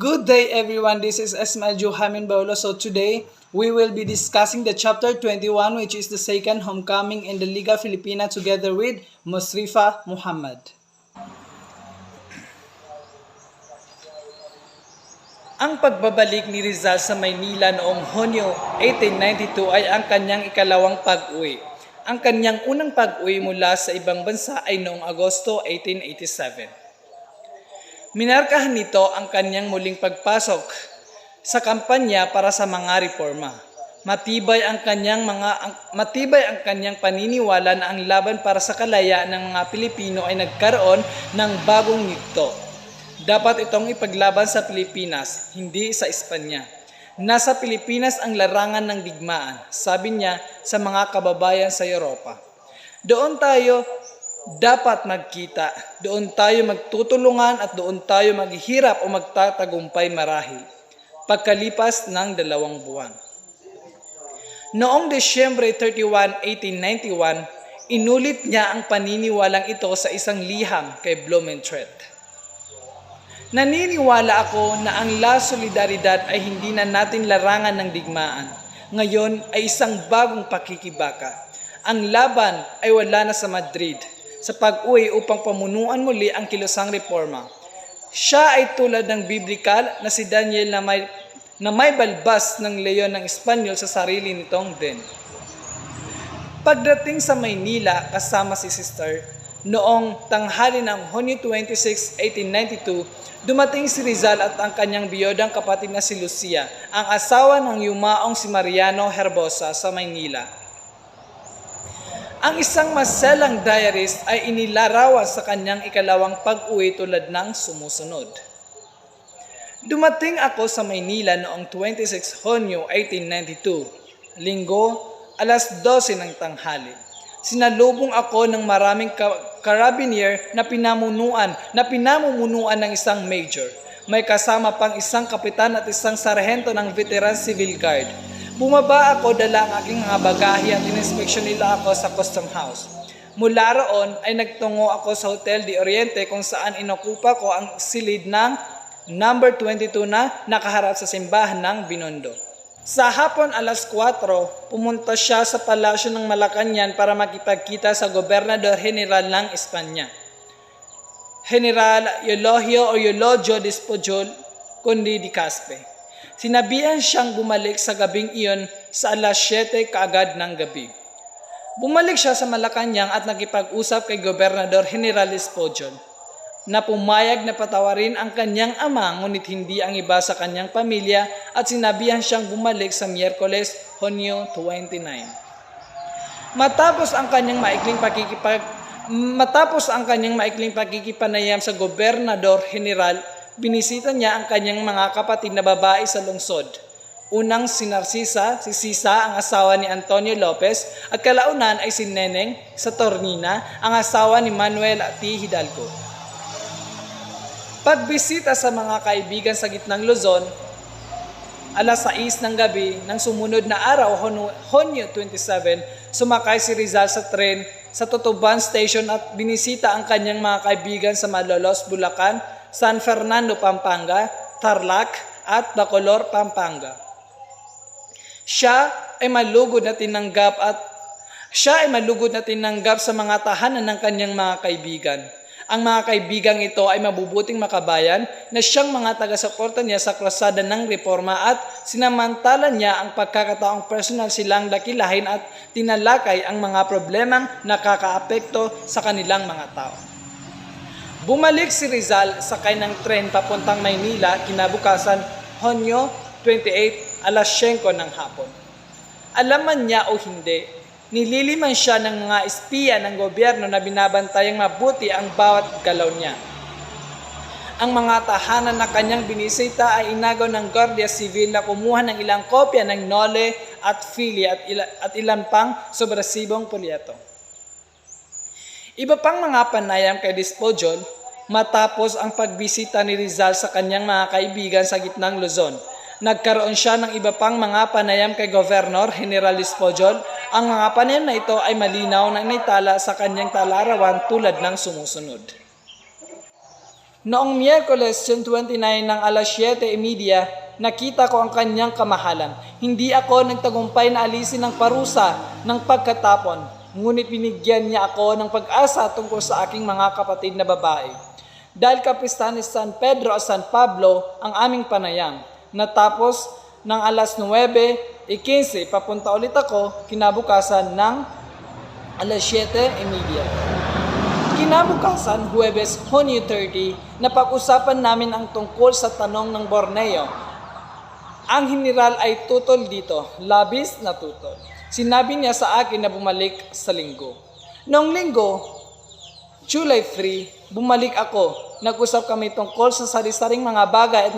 Good day everyone, this is Esmael Johamin Baulo. So today, we will be discussing the chapter 21 which is the second homecoming in the Liga Filipina together with Musrifa Muhammad. Ang pagbabalik ni Rizal sa Maynila noong Hunyo 1892 ay ang kanyang ikalawang pag-uwi. Ang kanyang unang pag-uwi mula sa ibang bansa ay noong Agosto 1887. Minarkahan nito ang kanyang muling pagpasok sa kampanya para sa mga reforma. Matibay ang kanyang paniniwala na ang laban para sa kalayaan ng mga Pilipino ay nagkaroon ng bagong yugto. Dapat itong ipaglaban sa Pilipinas, hindi sa Espanya. Nasa Pilipinas ang larangan ng digmaan, sabi niya sa mga kababayan sa Europa. Doon tayo dapat magkita, doon tayo magtutulungan at doon tayo maghihirap o magtatagumpay marahil, pagkalipas ng 2 buwan. Noong Disyembre 31, 1891, inulit niya ang paniniwalang ito sa isang liham kay Blumentritt. Naniniwala ako na ang La Solidaridad ay hindi na natin larangan ng digmaan. Ngayon ay isang bagong pakikibaka. Ang laban ay wala na sa Madrid sa pag-uwi upang pamunuan muli ang kilusang reforma. Siya ay tulad ng biblikal na si Daniel na may balbas ng leon ng Espanyol sa sarili nitong den. Pagdating sa Maynila kasama si Sister, noong tanghali ng Hunyo 26, 1892, dumating si Rizal at ang kanyang biyodang kapatid na si Lucia, ang asawa ng yumaong si Mariano Herbosa sa Maynila. Ang isang maselang diarist ay inilarawan sa kanyang ikalawang pag-uwi tulad ng sumusunod. Dumating ako sa Maynila noong 26 Hunyo 1892, Linggo, alas 12 ng tanghali. Sinalubong ako ng maraming karabinier na pinamumunuan ng isang major. May kasama pang isang kapitan at isang sarhento ng Veteran Civil Guard. Bumaba ako, dala ang aking mga bagahe at ininspeksyon nila ako sa custom house. Mula roon ay nagtungo ako sa Hotel de Oriente kung saan inokupa ko ang silid ng number 22 na nakaharap sa simbahan ng Binondo. Sa hapon alas 4, pumunta siya sa palasyo ng Malacañang para makipagkita sa Gobernador General ng Espanya, General Eulogio Despujol Conde de Caspe. Sinabihan siyang bumalik sa gabing iyon sa alas 7 kaagad ng gabi. Bumalik siya sa Malacañang at nakipag-usap kay Gobernador General Despujol na pumayag na patawarin ang kanyang ama ngunit hindi ang iba sa kanyang pamilya at sinabihan siyang bumalik sa Miyerkules, Hunyo 29. Matapos ang kanyang maikling pakikipanayam sa Gobernador General, binisita niya ang kanyang mga kapatid na babae sa lungsod. Unang si Narcisa, si Sisa, ang asawa ni Antonio Lopez, at kalaunan ay si Neneng Saturnina, ang asawa ni Manuel T. Hidalgo. Pagbisita sa mga kaibigan sa gitnang Luzon, alas 6 ng gabi ng sumunod na araw, Hunyo 27, sumakay si Rizal sa tren sa Tutuban Station at binisita ang kanyang mga kaibigan sa Malolos, Bulacan, San Fernando, Pampanga, Tarlac at Bacolor, Pampanga. Siya ay malugod na tinanggap sa mga tahanan ng kanyang mga kaibigan. Ang mga kaibigang ito ay mabubuting makabayan na siyang mga taga-suporta niya sa krusada ng reforma at sinamantala niya ang pagkakataong personal silang dakilahin at tinalakay ang mga problemang nakakaapekto sa kanilang mga tao. Bumalik si Rizal sakay ng tren papuntang Maynila kinabukasan Hunyo 28 alas 5 ng hapon. Alam man niya o hindi, nililiman siya ng mga espiya ng gobyerno na binabantayang mabuti ang bawat galaw niya. Ang mga tahanan na kanyang binisita ay inagaw ng Guardia Civil na kumuha ng ilang kopya ng Nole at Fili at ilan pang sobresibong polyeto. Iba pang mga panayam kay Despujol matapos ang pagbisita ni Rizal sa kanyang mga kaibigan sa gitnang Luzon. Nagkaroon siya ng iba pang mga panayam kay Governor General Despujol. Ang mga panayam na ito ay malinaw na naitala sa kanyang talarawan tulad ng sumusunod. Noong Miyerkules, June 29 ng alas 7:30, nakita ko ang kanyang kamahalan. Hindi ako nagtagumpay na alisin ang parusa ng pagkatapon, ngunit binigyan niya ako ng pag-asa tungkol sa aking mga kapatid na babae. Dahil kapistahan ni San Pedro at San Pablo ang aming panayam. Natapos ng alas 9:15, papunta ulit ako kinabukasan ng alas 7:30. Kinabukasan, Huwebes, Hunyo 30, napag-usapan namin ang tungkol sa tanong ng Borneo. Ang general ay tutol dito, labis na tutol. Sinabi niya sa akin na bumalik sa linggo. Noong linggo, July 3, bumalik ako. Nag-usap kami tungkol sa sari-saring mga bagay at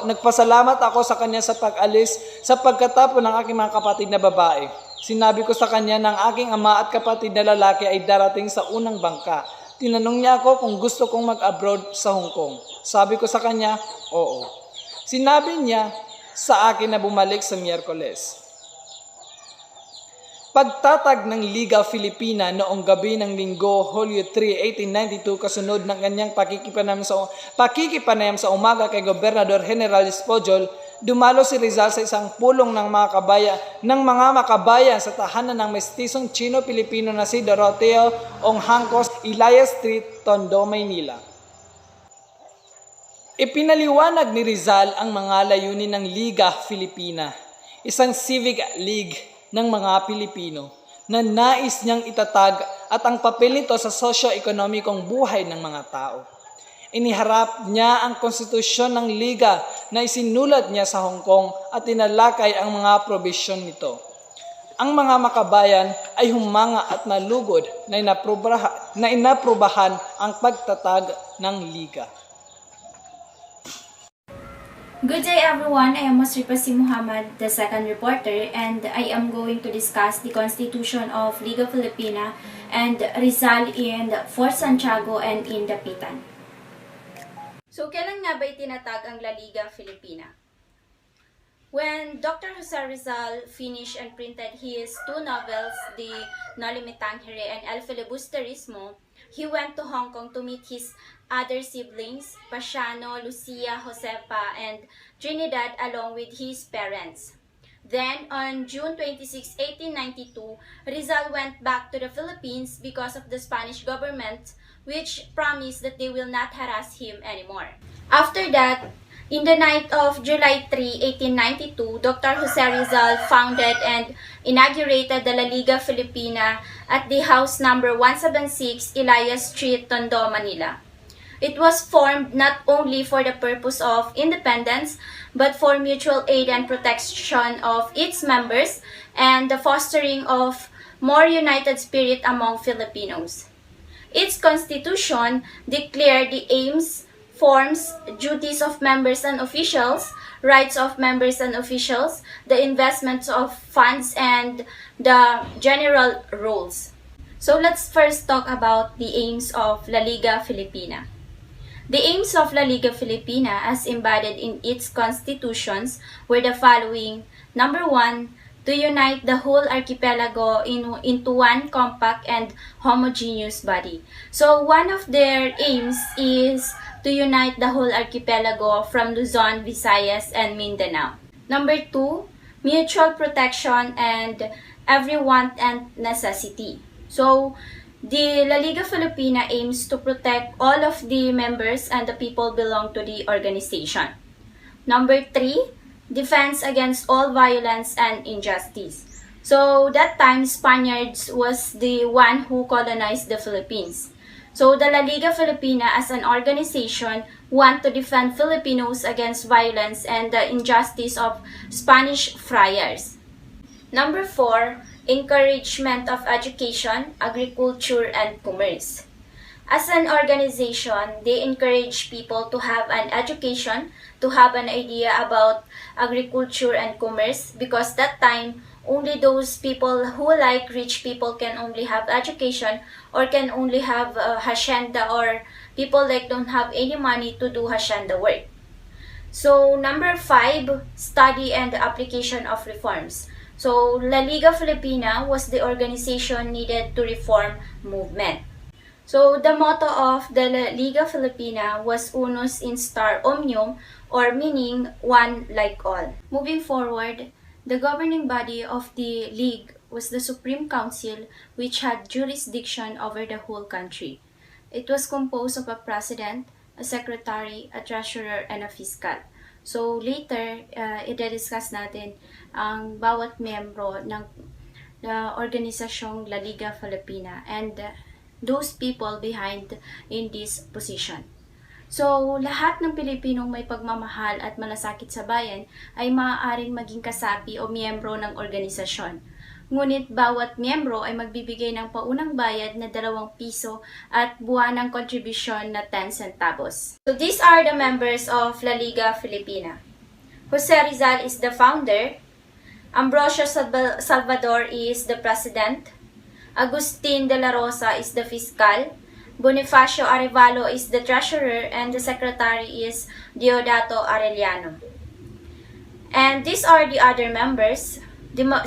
nagpasalamat ako sa kanya sa pag-alis sa pagkatapon ng aking mga kapatid na babae. Sinabi ko sa kanya ng aking ama at kapatid na lalaki ay darating sa unang bangka. Tinanong niya ako kung gusto kong mag-abroad sa Hong Kong. Sabi ko sa kanya, oo. Sinabi niya sa akin na bumalik sa Miyerkules. Pagtatag ng Liga Filipina noong gabi ng linggo, Hulyo 3, 1892, kasunod ng kanyang pakikipanayam sa umaga kay Gobernador General Espojol, dumalo si Rizal sa isang pulong ng mga makabayan sa tahanan ng mestisong Chino-Pilipino na si Doroteo Onghangcos, Ilaya Street, Tondo, Maynila. Ipinaliwanag ni Rizal ang mga layunin ng Liga Filipina, isang civic league ng mga Pilipino na nais niyang itatag at ang papel nito sa sosyo-ekonomikong buhay ng mga tao. Iniharap niya ang konstitusyon ng Liga na isinulat niya sa Hong Kong at tinalakay ang mga probisyon nito. Ang mga makabayan ay humanga at nalugod na inaprubahan ang pagtatag ng Liga. Good day everyone, I am Musripa C. Muhammad, the second reporter, and I am going to discuss the Constitution of Liga Filipina and Rizal in Fort Santiago and in Dapitan. So, kailan nga ba itinatag ang La Liga Filipina? When Dr. Jose Rizal finished and printed his two novels, The Nolimitangere and El Filibusterismo, he went to Hong Kong to meet his other siblings, Pasiano, Lucia, Josefa, and Trinidad, along with his parents. Then, on June 26, 1892, Rizal went back to the Philippines because of the Spanish government, which promised that they will not harass him anymore. After that, in the night of July 3, 1892, Dr. Jose Rizal founded and inaugurated the La Liga Filipina at the house number 176, Ilaya Street, Tondo, Manila. It was formed not only for the purpose of independence, but for mutual aid and protection of its members and the fostering of more united spirit among Filipinos. Its constitution declared the aims, forms, duties of members and officials, rights of members and officials, the investments of funds, and the general rules. So let's first talk about the aims of La Liga Filipina. The aims of La Liga Filipina, as embodied in its constitutions, were the following. Number 1, to unite the whole archipelago into one compact and homogeneous body. So one of their aims is to unite the whole archipelago from Luzon, Visayas, and Mindanao. Number 2, mutual protection and every want and necessity. So the La Liga Filipina aims to protect all of the members and the people belong to the organization. Number 3, defense against all violence and injustice. So that time, Spaniards was the one who colonized the Philippines. So the La Liga Filipina as an organization want to defend Filipinos against violence and the injustice of Spanish friars. Number 4, encouragement of education, agriculture, and commerce. As an organization, they encourage people to have an education, to have an idea about agriculture and commerce, because that time, only those people who like rich people can only have education or can only have hacienda, or people like don't have any money to do hacienda work. So number 5, study and application of reforms. So La Liga Filipina was the organization needed to reform movement. So the motto of the Liga Filipina was Unus Instar Omnium, or meaning one like all. Moving forward, the governing body of the League was the Supreme Council, which had jurisdiction over the whole country. It was composed of a president, a secretary, a treasurer, and a fiscal. So later, i-discuss natin ang bawat membro ng organisasyong La Liga Filipina and those people behind in this position. So, lahat ng Pilipinong may pagmamahal at malasakit sa bayan ay maaaring maging kasapi o miyembro ng organisasyon. Ngunit bawat miyembro ay magbibigay ng paunang bayad na 2 piso at buwanang kontribusyon na 10 centavos. So, these are the members of La Liga Filipina. Jose Rizal is the founder. Ambrosio Salvador is the president. Agustin de la Rosa is the fiscal. Bonifacio Arevalo is the treasurer, and the secretary is Deodato Arellano. And these are the other members: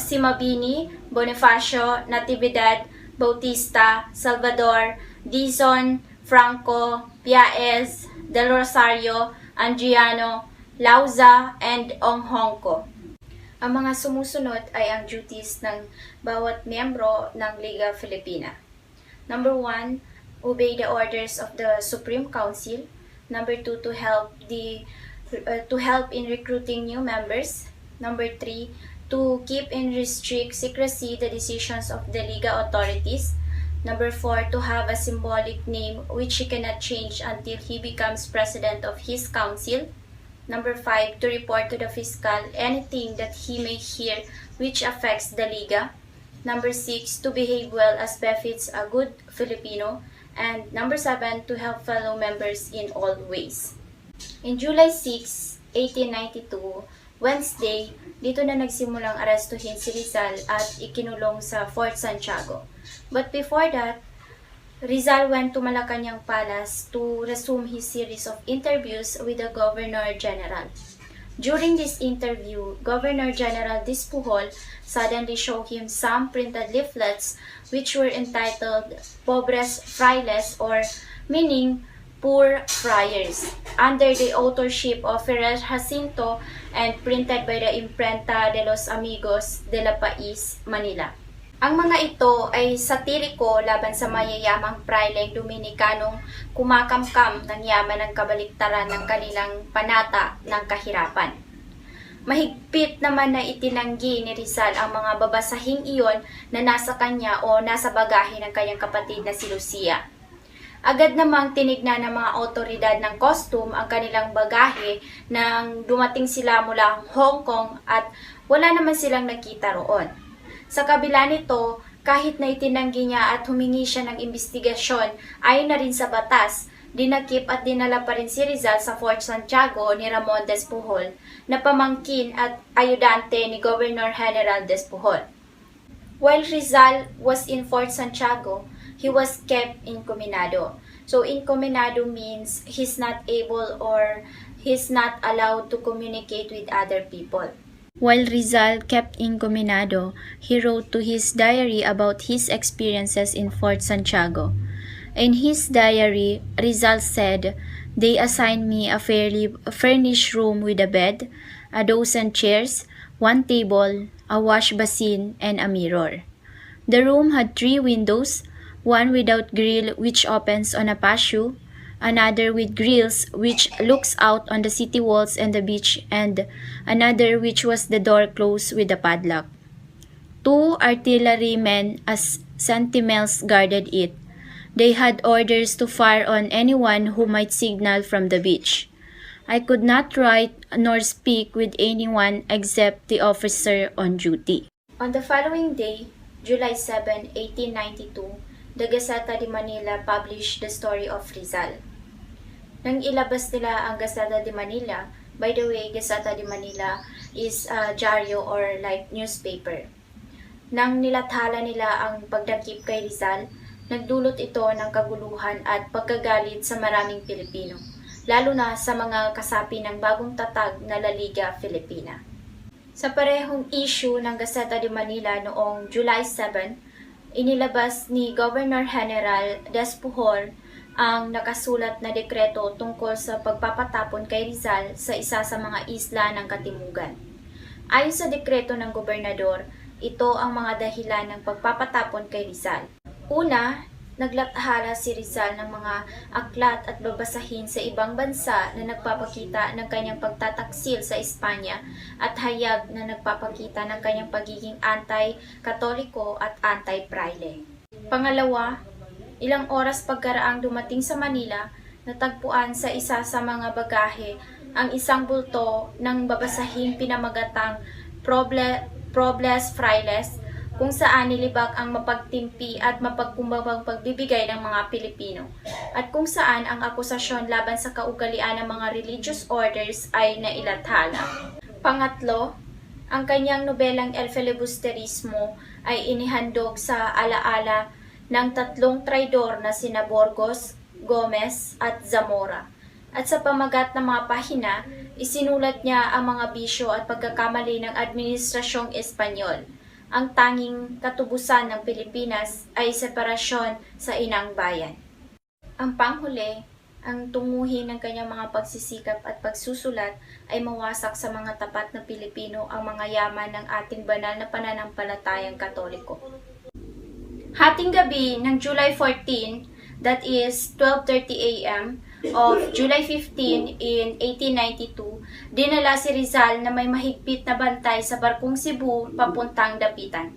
si Mabini, Bonifacio, Natividad, Bautista, Salvador, Dizon, Franco, Piaez, Del Rosario, Andriano, Lauza, and Onghongko. Ang mga sumusunod ay ang duties ng bawat miyembro ng Liga Filipina. Number 1, obey the orders of the Supreme Council. Number 2, to help in recruiting new members. Number 3, to keep and restrict secrecy the decisions of the Liga authorities. Number 4, to have a symbolic name which he cannot change until he becomes president of his council. Number 5, to report to the fiscal anything that he may hear which affects the Liga. Number 6, to behave well as befits a good Filipino. And number 7, to help fellow members in all ways. In July 6, 1892, Wednesday, dito na nagsimulang arestuhin si Rizal at ikinulong sa Fort Santiago. But before that, Rizal went to Malacanang Palace to resume his series of interviews with the Governor General. During this interview, Governor General Despujol suddenly showed him some printed leaflets which were entitled Pobres Frailes, or meaning Poor Friars, under the authorship of Ferrer Jacinto and printed by the Imprenta de los Amigos de la Pais, Manila. Ang mga ito ay satiriko laban sa mayayamang praileng Dominikanong kumakamkam ng yaman ng kabaliktaran ng kanilang panata ng kahirapan. Mahigpit naman na itinanggi ni Rizal ang mga babasahing iyon na nasa kanya o nasa bagahe ng kanyang kapatid na si Lucia. Agad namang tinignan ng mga otoridad ng costume ang kanilang bagahe nang dumating sila mula Hong Kong at wala naman silang nakita roon. Sa kabila nito, kahit na itinanggi niya at humingi siya ng investigasyon ayon na rin sa batas, dinakip at dinala pa rin si Rizal sa Fort Santiago ni Ramon Despujol na pamangkin at ayudante ni Governor General Despujol. While Rizal was in Fort Santiago, he was kept incominado. So incominado means he's not able or he's not allowed to communicate with other people. While Rizal kept incominado, he wrote to his diary about his experiences in Fort Santiago. In his diary, Rizal said, "They assigned me a fairly furnished room with a bed, a dozen chairs, one table, a wash basin, and a mirror. The room had 3 windows, one without grill which opens on a patio, another with grills which looks out on the city walls and the beach, and another which was the door closed with a padlock. 2 artillerymen as sentinels guarded it. They had orders to fire on anyone who might signal from the beach. I could not write nor speak with anyone except the officer on duty." On the following day, July 7, 1892, the Gaceta de Manila published the story of Rizal. Nang ilabas nila ang Gaceta de Manila, by the way, Gaceta de Manila is a diaryo or like newspaper. Nang nilathala nila ang pagdakip kay Rizal, nagdulot ito ng kaguluhan at pagkagalit sa maraming Pilipino, lalo na sa mga kasapi ng bagong tatag na La Liga Filipina. Sa parehong issue ng Gaceta de Manila noong July 7, inilabas ni Governor General Despujol ang nakasulat na dekreto tungkol sa pagpapatapon kay Rizal sa isa sa mga isla ng Katimugan. Ayon sa dekreto ng gobernador, ito ang mga dahilan ng pagpapatapon kay Rizal. Una, naglathala si Rizal ng mga aklat at babasahin sa ibang bansa na nagpapakita ng kanyang pagtataksil sa Espanya at hayag na nagpapakita ng kanyang pagiging anti-katoliko at anti-praile. Pangalawa, ilang oras pagkaraang dumating sa Manila, natagpuan sa isa sa mga bagahe ang isang bulto ng babasahing pinamagatang Probles Frailes, kung saan nilibak ang mapagtimpi at mapagkumbabang pagbibigay ng mga Pilipino, at kung saan ang akusasyon laban sa kaugalian ng mga religious orders ay nailathala. Pangatlo, ang kanyang nobelang El Filibusterismo ay inihandog sa alaala ng tatlong traidor na sina Burgos, Gomez at Zamora. At sa pamagat ng mga pahina, isinulat niya ang mga bisyo at pagkakamali ng Administrasyong Espanyol. Ang tanging katubusan ng Pilipinas ay separasyon sa inang bayan. Ang panghuli, ang tunguhin ng kanyang mga pagsisikap at pagsusulat ay mawasak sa mga tapat na Pilipino ang mga yaman ng ating banal na pananampalatayang Katoliko. Hating gabi ng July 14, that is 12:30 a.m. of July 15 in 1892, dinala si Rizal na may mahigpit na bantay sa barkong Cebu papuntang Dapitan.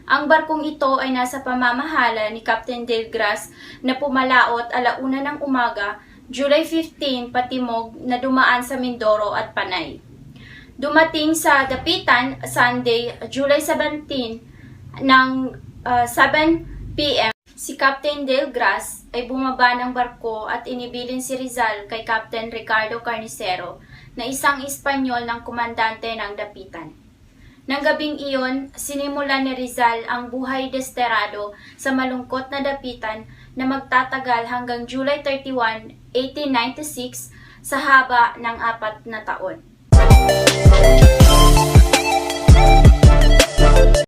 Ang barkong ito ay nasa pamamahala ni Captain Delgras na pumalaot 1:00 ng umaga, July 15 patimog na dumaan sa Mindoro at Panay. Dumating sa Dapitan Sunday, July 17 ng 7 p.m. Si Captain Delgras ay bumaba ng barko at inibilin si Rizal kay Captain Ricardo Carnicero na isang Espanyol ng komandante ng Dapitan. Nang gabing iyon, sinimulan ni Rizal ang buhay desterado sa malungkot na Dapitan na magtatagal hanggang July 31, 1896 sa haba ng 4 na taon.